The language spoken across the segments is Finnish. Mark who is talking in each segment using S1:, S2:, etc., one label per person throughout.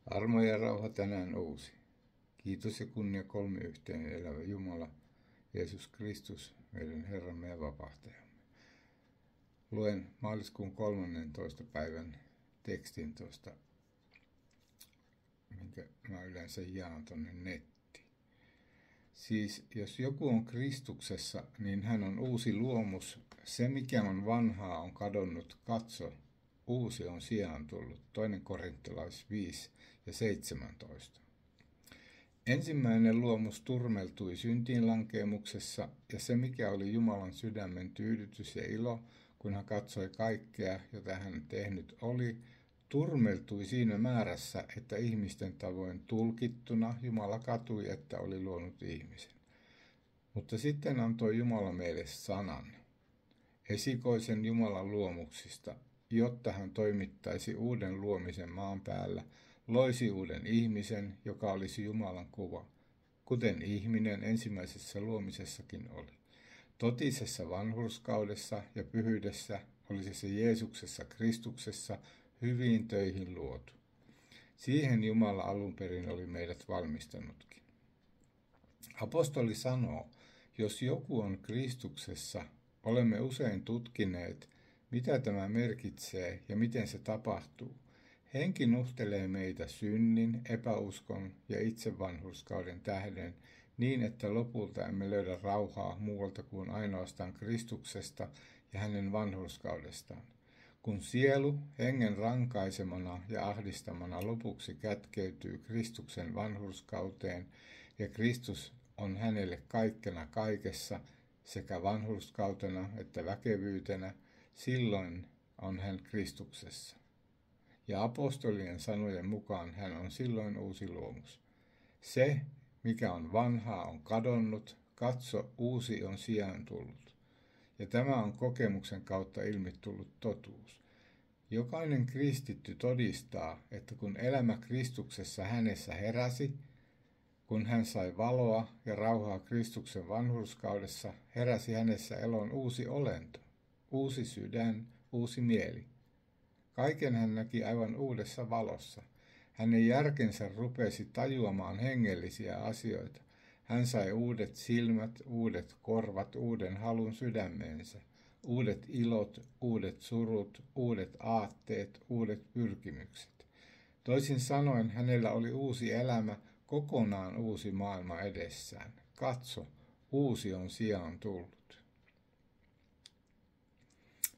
S1: Armo ja rauha tänään uusi. Kiitos ja kunnia kolmiyhteinen elävä Jumala, Jeesus Kristus, meidän Herramme ja Vapahtajamme. Luen maaliskuun 13. päivän tekstin tuosta, minkä mä yleensä jaan tonne nettiin. Siis jos joku on Kristuksessa, niin hän on uusi luomus. Se mikä on vanhaa on kadonnut, katso, uusi on sijaan tullut. 2 Korintolais 5 ja 17. Ensimmäinen luomus turmeltui syntiin lankeemuksessa, ja se mikä oli Jumalan sydämen tyydytys ja ilo, kun hän katsoi kaikkea, jota hän tehnyt oli, turmeltui siinä määrässä, että ihmisten tavoin tulkittuna Jumala katui, että oli luonut ihmisen. Mutta sitten antoi Jumala meille sanan, esikoisen Jumalan luomuksista, jotta hän toimittaisi uuden luomisen maan päällä, loisi uuden ihmisen, joka olisi Jumalan kuva, kuten ihminen ensimmäisessä luomisessakin oli. Totisessa vanhurskaudessa ja pyhyydessä olisi se Jeesuksessa Kristuksessa hyviin töihin luotu. Siihen Jumala alun perin oli meidät valmistanutkin. Apostoli sanoo, jos joku on Kristuksessa, olemme usein tutkineet, mitä tämä merkitsee ja miten se tapahtuu. Henki nuhtelee meitä synnin, epäuskon ja itsevanhurskauden tähden niin, että lopulta emme löydä rauhaa muualta kuin ainoastaan Kristuksesta ja hänen vanhurskaudestaan. Kun sielu hengen rankaisemana ja ahdistamana lopuksi kätkeytyy Kristuksen vanhurskauteen ja Kristus on hänelle kaikkena kaikessa sekä vanhurskautena että väkevyytenä, silloin on hän Kristuksessa. Ja apostolien sanojen mukaan hän on silloin uusi luomus. Se, mikä on vanhaa, on kadonnut, katso, uusi on sijaan tullut. Ja tämä on kokemuksen kautta ilmi tullut totuus. Jokainen kristitty todistaa, että kun elämä Kristuksessa hänessä heräsi, kun hän sai valoa ja rauhaa Kristuksen vanhurskaudessa, heräsi hänessä eloon uusi olento, uusi sydän, uusi mieli. Kaiken hän näki aivan uudessa valossa. Hänen järkensä rupesi tajuamaan hengellisiä asioita. Hän sai uudet silmät, uudet korvat, uuden halun sydämeensä, uudet ilot, uudet surut, uudet aatteet, uudet pyrkimykset. Toisin sanoen hänellä oli uusi elämä, kokonaan uusi maailma edessään. Katso, uusi on sijaan tullut.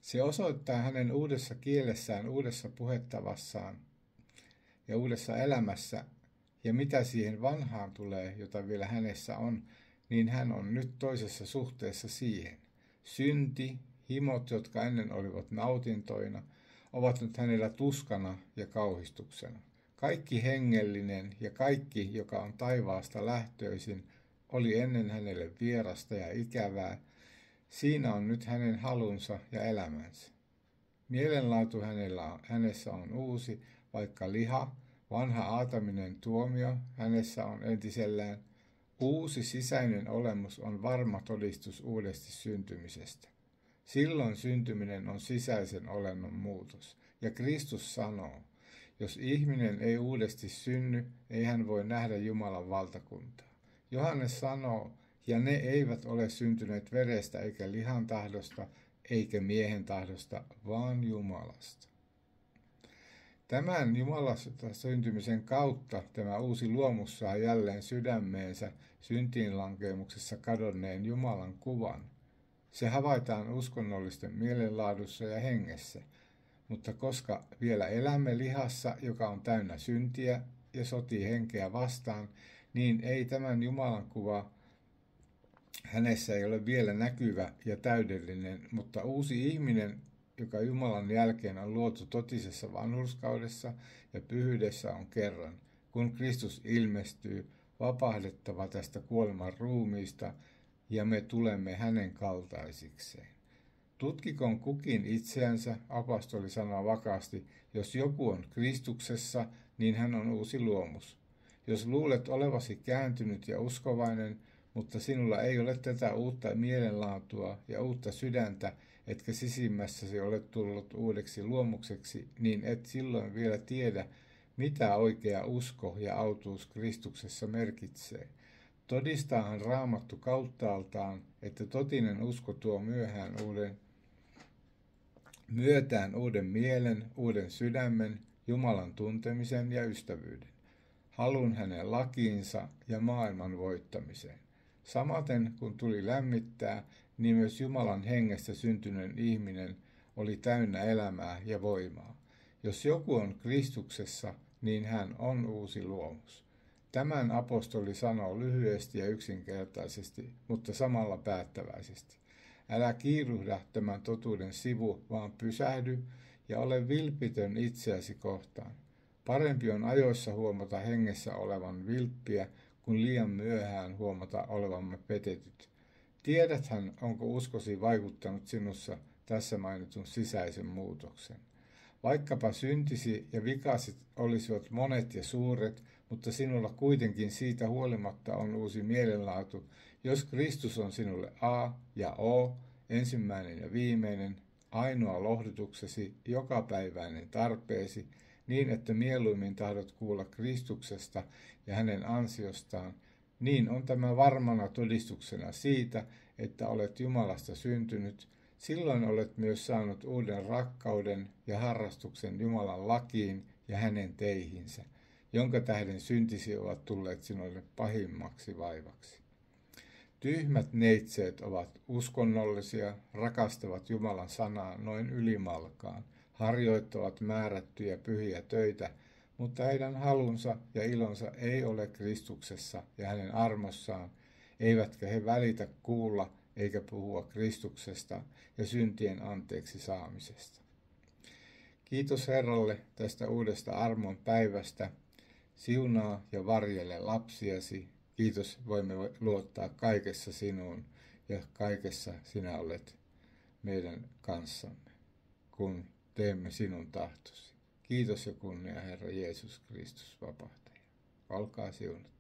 S1: Se osoittaa hänen uudessa kielessään, uudessa puhettavassaan ja uudessa elämässä, ja mitä siihen vanhaan tulee, jota vielä hänessä on, niin hän on nyt toisessa suhteessa siihen. Synti, himot, jotka ennen olivat nautintoina, ovat nyt hänellä tuskana ja kauhistuksena. Kaikki hengellinen ja kaikki, joka on taivaasta lähtöisin, oli ennen hänelle vierasta ja ikävää. Siinä on nyt hänen halunsa ja elämänsä. Mielenlaatu hänessä on uusi, vaikka liha, vanha aataminen tuomio hänessä on entisellään. Uusi sisäinen olemus on varma todistus uudesti syntymisestä. Silloin syntyminen on sisäisen olennon muutos. Ja Kristus sanoo, jos ihminen ei uudesti synny, ei hän voi nähdä Jumalan valtakuntaa. Johannes sanoo, ja ne eivät ole syntyneet verestä eikä lihan tahdosta, eikä miehen tahdosta, vaan Jumalasta. Tämän Jumalasta syntymisen kautta tämä uusi luomus saa jälleen sydämeensä syntiinlankeemuksessa kadonneen Jumalan kuvan. Se havaitaan uskonnollisten mielenlaadussa ja hengessä, mutta koska vielä elämme lihassa, joka on täynnä syntiä ja sotii henkeä vastaan, niin ei tämän Jumalan kuva hänessä ei ole vielä näkyvä ja täydellinen, mutta uusi ihminen, joka Jumalan jälkeen on luotu totisessa vanhurskaudessa ja pyhyydessä, on kerran, kun Kristus ilmestyy, vapahdettava tästä kuoleman ruumiista, ja me tulemme hänen kaltaisikseen. Tutkikoon kukin itseänsä, apostoli sanoo vakaasti, jos joku on Kristuksessa, niin hän on uusi luomus. Jos luulet olevasi kääntynyt ja uskovainen, mutta sinulla ei ole tätä uutta mielenlaatua ja uutta sydäntä, etkä sisimmässäsi ole tullut uudeksi luomukseksi, niin et silloin vielä tiedä, mitä oikea usko ja autuus Kristuksessa merkitsee. Todistaahan Raamattu kauttaaltaan, että totinen usko tuo myötään uuden mielen, uuden sydämen, Jumalan tuntemisen ja ystävyyden, halun hänen lakiinsa ja maailman voittamiseen. Samaten kun tuli lämmittää, niin myös Jumalan hengestä syntyneen ihminen oli täynnä elämää ja voimaa. Jos joku on Kristuksessa, niin hän on uusi luomus. Tämän apostoli sanoo lyhyesti ja yksinkertaisesti, mutta samalla päättäväisesti. Älä kiiruhda tämän totuuden sivu, vaan pysähdy ja ole vilpitön itseäsi kohtaan. Parempi on ajoissa huomata hengessä olevan vilppiä, kuin liian myöhään huomata olevamme petetyt. Tiedäthän, onko uskosi vaikuttanut sinussa tässä mainitun sisäisen muutoksen. Vaikkapa syntisi ja vikasit olisivat monet ja suuret, mutta sinulla kuitenkin siitä huolimatta on uusi mielenlaatu, jos Kristus on sinulle A ja O, ensimmäinen ja viimeinen, ainoa lohdutuksesi, jokapäiväinen tarpeesi, niin että mieluimmin tahdot kuulla Kristuksesta ja hänen ansiostaan, niin on tämä varmana todistuksena siitä, että olet Jumalasta syntynyt. Silloin olet myös saanut uuden rakkauden ja harrastuksen Jumalan lakiin ja hänen teihinsä, jonka tähden syntisi ovat tulleet sinulle pahimmaksi vaivaksi. Tyhmät neitseet ovat uskonnollisia, rakastavat Jumalan sanaa noin ylimalkaan, harjoittavat määrättyjä pyhiä töitä, mutta heidän halunsa ja ilonsa ei ole Kristuksessa ja hänen armossaan, eivätkä he välitä kuulla eikä puhua Kristuksesta ja syntien anteeksi saamisesta. Kiitos Herralle tästä uudesta armon päivästä. Siunaa ja varjele lapsiasi. Kiitos, voimme luottaa kaikessa sinuun ja kaikessa sinä olet meidän kanssamme, kun teemme sinun tahtosi. Kiitos ja kunnia Herra Jeesus Kristus vapahtaja. Olkaa siunattu.